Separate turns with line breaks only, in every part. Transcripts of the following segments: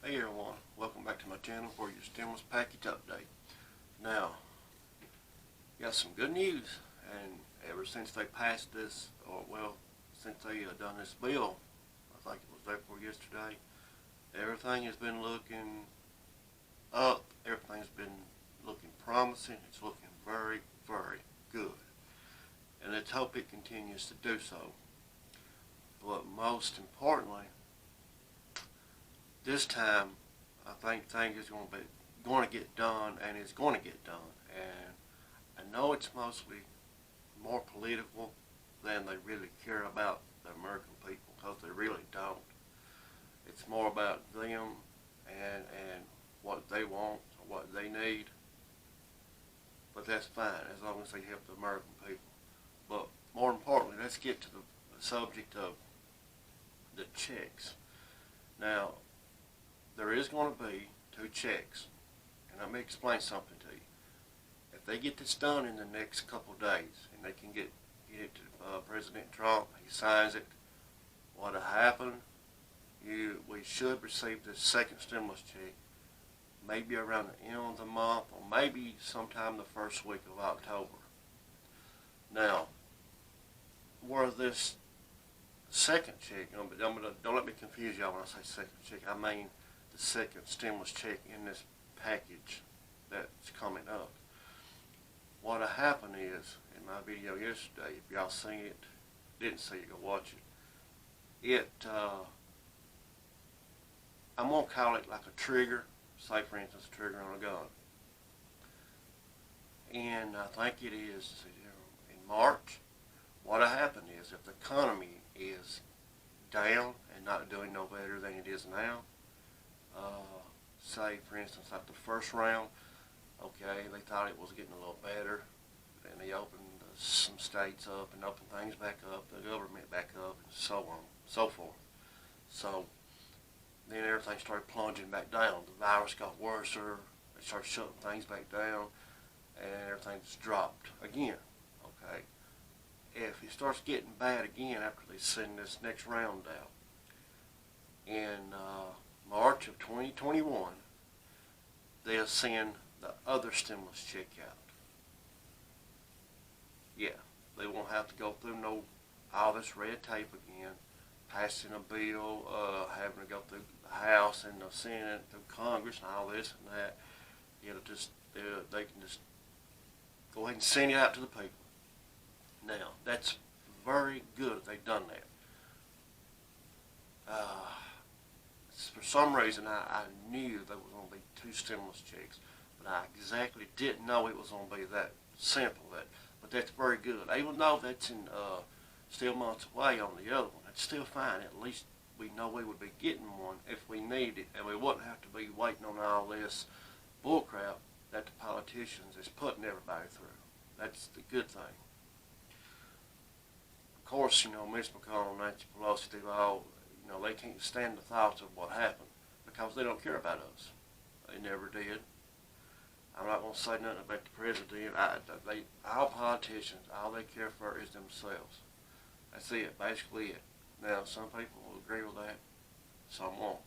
Hey everyone, welcome back to my channel for your stimulus package update. Now, got some good news, and ever since they passed this, since they done this bill, I think it was day before yesterday, everything has been looking up, everything's been looking promising, it's looking very, very good. And let's hope it continues to do so. But most importantly, this time, I think things is going to get done, and it's going to get done. And I know it's mostly more political than they really care about the American people, because they really don't. It's more about them and what they want, what they need. But that's fine as long as they help the American people. But more importantly, let's get to the subject of the checks. Now, there is going to be 2 checks, and let me explain something to you. If they get this done in the next couple of days, and they can get it to President Trump, he signs it, what'll happen, we should receive this second stimulus check maybe around the end of the month, or maybe sometime the first week of October. Now, where this second check, don't let me confuse y'all when I say second check, I mean the second stimulus check in this package that's coming up. What'll happen is, in my video yesterday, if y'all seen it, didn't see it, go watch it. I'm gonna call it like a trigger, say for instance a trigger on a gun. And I think it is in March. What'll happen is, if the economy is down and not doing no better than it is now, say for instance like the first round, okay, they thought it was getting a little better, and they opened some states up and opened things back up, the government back up, and so on, so forth. So then everything started plunging back down. The virus got worse, they started shutting things back down, and everything just dropped again. Okay, if it starts getting bad again after they send this next round out in March of 2021, they'll send the other stimulus check out. Yeah, they won't have to go through all this red tape again, passing a bill, having to go through the House and the Senate, through Congress and all this and that. They can just go ahead and send it out to the people. Now, that's very good they've done that. For some reason, I knew there was going to be 2 stimulus checks, but I exactly didn't know it was going to be that simple. But that's very good. Even though that's still months away on the other one, it's still fine. At least we know we would be getting one if we need it, and we wouldn't have to be waiting on all this bullcrap that the politicians is putting everybody through. That's the good thing. Of course, Mitch McConnell and Nancy Pelosi, they can't stand the thoughts of what happened, because they don't care about us. They never did. I'm not going to say nothing about the president. All politicians, all they care for is themselves. That's it, basically it. Now, some people will agree with that, some won't.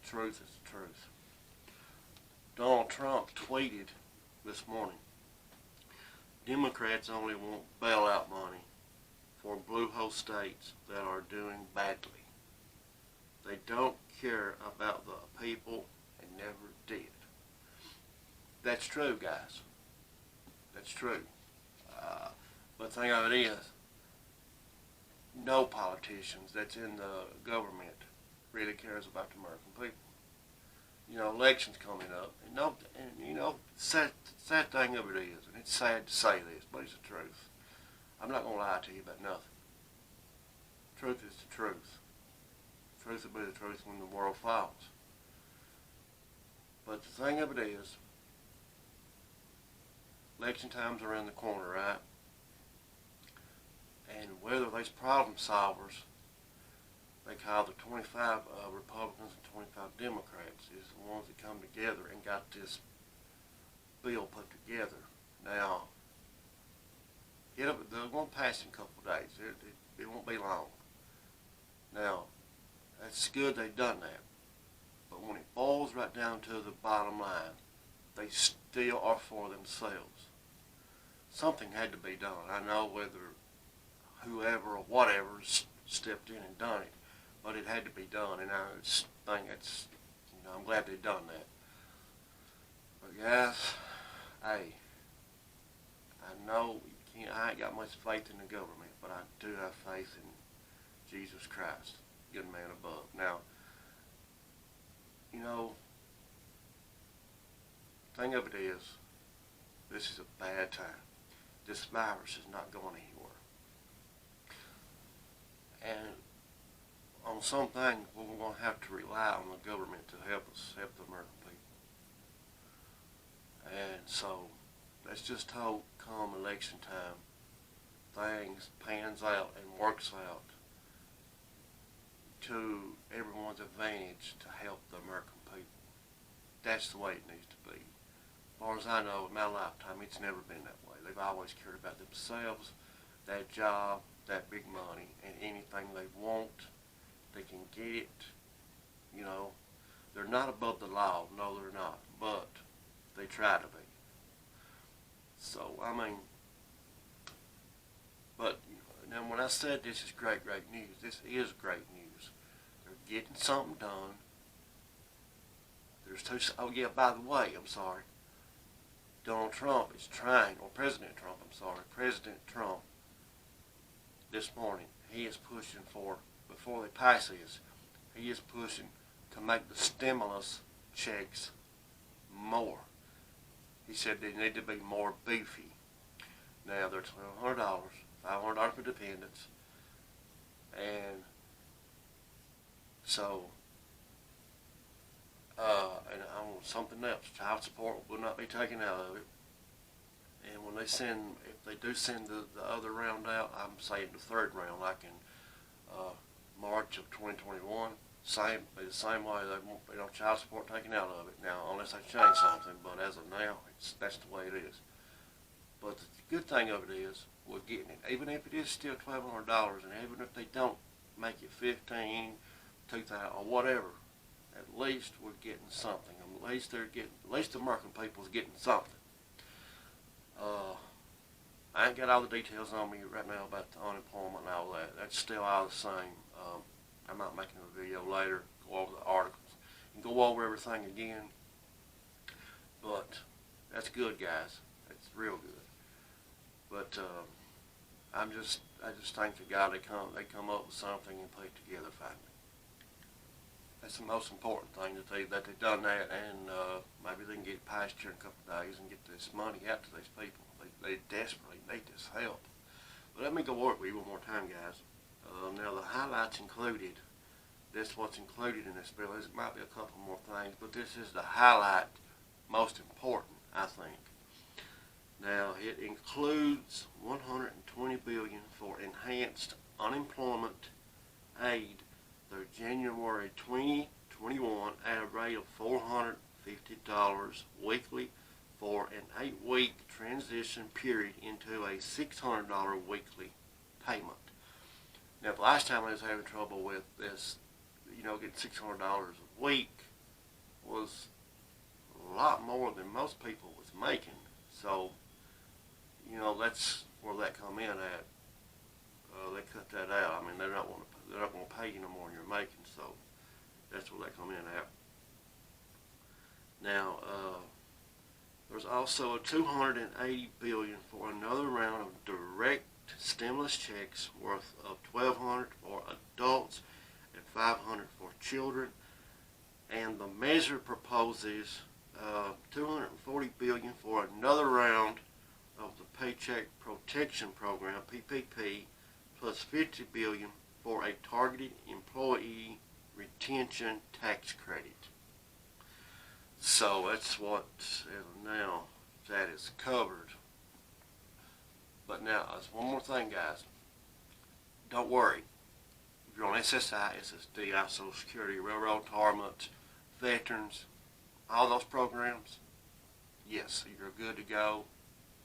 Truth is the truth. Donald Trump tweeted this morning, Democrats only want bailout money for blue hole states that are doing badly. They don't care about the people and never did. That's true, guys. That's true. But the thing of it is, no politicians that's in the government really cares about the American people. Elections coming up, sad thing of it is, and it's sad to say this, but it's the truth. I'm not going to lie to you about nothing. Truth is the truth. Truth will be the truth when the world falls. But the thing of it is, election time's around the corner, right? And whether these problem solvers, they call the 25 Republicans and 25 Democrats, is the ones that come together and got this bill put together. Now, they're going to pass in a couple of days. It won't be long. Now, that's good they've done that. But when it boils right down to the bottom line. They still are for themselves. Something had to be done. I know whether whoever or whatever stepped in and done it, but it had to be done, and I think it's, I'm glad they done that. But guys, hey, I know I ain't got much faith in the government, but I do have faith in Jesus Christ, good man above. Now, thing of it is, this is a bad time. This virus is not going anywhere. And on some things, we're going to have to rely on the government to help us, help the American people. And so, let's just hope come election time, things pans out and works out to everyone's advantage to help the American people. That's the way it needs to be. As far as I know, in my lifetime, it's never been that way. They've always cared about themselves, that job, that big money, and anything they want, they can get it. They're not above the law. No, they're not. But they try to be. So, but now when I said this is great news, this is great news. They're getting something done. Oh yeah, by the way, I'm sorry. Donald Trump is trying, or President Trump, President Trump, this morning, he is pushing for, before they pass this, he is pushing to make the stimulus checks more. He said they need to be more beefy. Now they're $1,200, $500 for dependents, and so, and on something else, child support will not be taken out of it. And when they if they do send the other round out, I'm saying the third round, like in March of 2021, be the same way. They won't be no child support taken out of it now, unless they change something. But as of now, that's the way it is. But the good thing of it is, we're getting it. Even if it is still $1,200, and even if they don't make it 15, 2,000, or whatever, at least we're getting something. At least the American people's getting something. I ain't got all the details on me right now about the unemployment and all that. That's still all the same. I might make a video later, go over the articles, and go over everything again. But that's good, guys. That's real good. But I just thank the God they come up with something and put it together finally. That's the most important thing that they've done that, and maybe they can get it past here in a couple of days and get this money out to these people. They desperately need this help. But let me go over it with you one more time, guys. Now the highlights included. That's what's included in this bill. There might be a couple more things, but this is the highlight, most important, I think. Now it includes $120 billion for enhanced unemployment aid through January 2021 at a rate of $450 weekly for an 8-week transition period into a $600 weekly payment. Now, the last time I was having trouble with this, getting $600 a week was a lot more than most people was making. So, that's where that come in at. They cut that out. They're not going to pay you no more than you're making. So, that's where that come in at. Now, there's also a $280 billion for another round of direct stimulus checks worth of $1,200 for adults and $500 for children. And the measure proposes $240 billion for another round of the Paycheck Protection Program (PPP), plus $50 billion for a targeted employee retention tax credit. So that's what now that is covered. But now, there's one more thing, guys. Don't worry. If you're on SSI, SSDI, Social Security, Railroad Retirement, Veterans, all those programs, yes, you're good to go.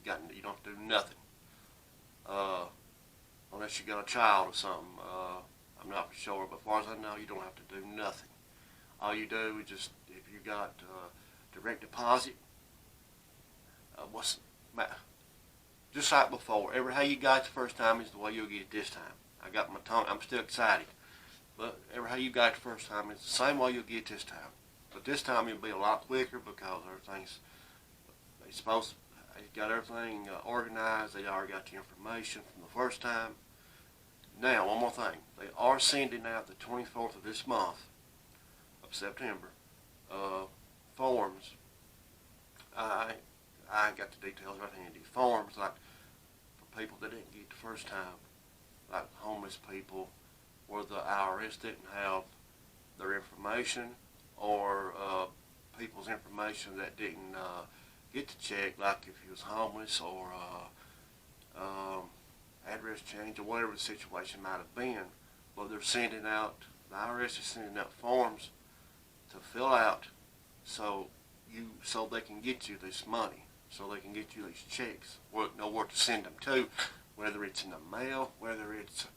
You don't have to do nothing. Unless you got a child or something. I'm not for sure, but as far as I know, you don't have to do nothing. All you do is just, if you got direct deposit, just like before, how you got it the first time is the way you'll get it this time. I got my tongue, I'm still excited. But how you got it the first time is the same way you'll get it this time. But this time it'll be a lot quicker because they got everything organized. They already got the information from the first time. Now, one more thing. They are sending out the 24th of this month of September forms. I got the details right handy. Forms like for people that didn't get the first time, like homeless people, where the IRS didn't have their information, or people's information that didn't get the check, like if he was homeless or address change or whatever the situation might have been. But the IRS is sending out forms to fill out so they can get you this money, so they can get you these checks, know where to send them to, whether it's in the mail, whether it's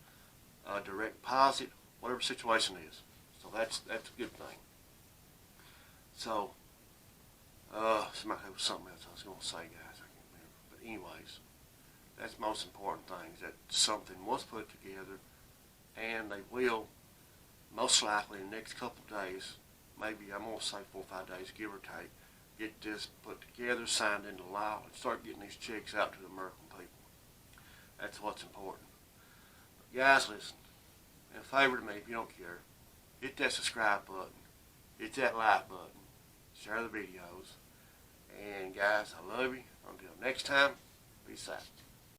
a direct deposit, whatever the situation is. So that's a good thing. So, there was something else I was going to say, guys, I can't remember. But anyways, that's the most important thing, is that something was put together, and they will, most likely in the next couple of days, maybe I'm going to say 4 or 5 days, give or take, get this put together, signed into law, and start getting these checks out to the American people. That's what's important. But guys, listen, in favor to me, if you don't care, hit that subscribe button, hit that like button, share the videos, and guys, I love you. Until next time, peace out.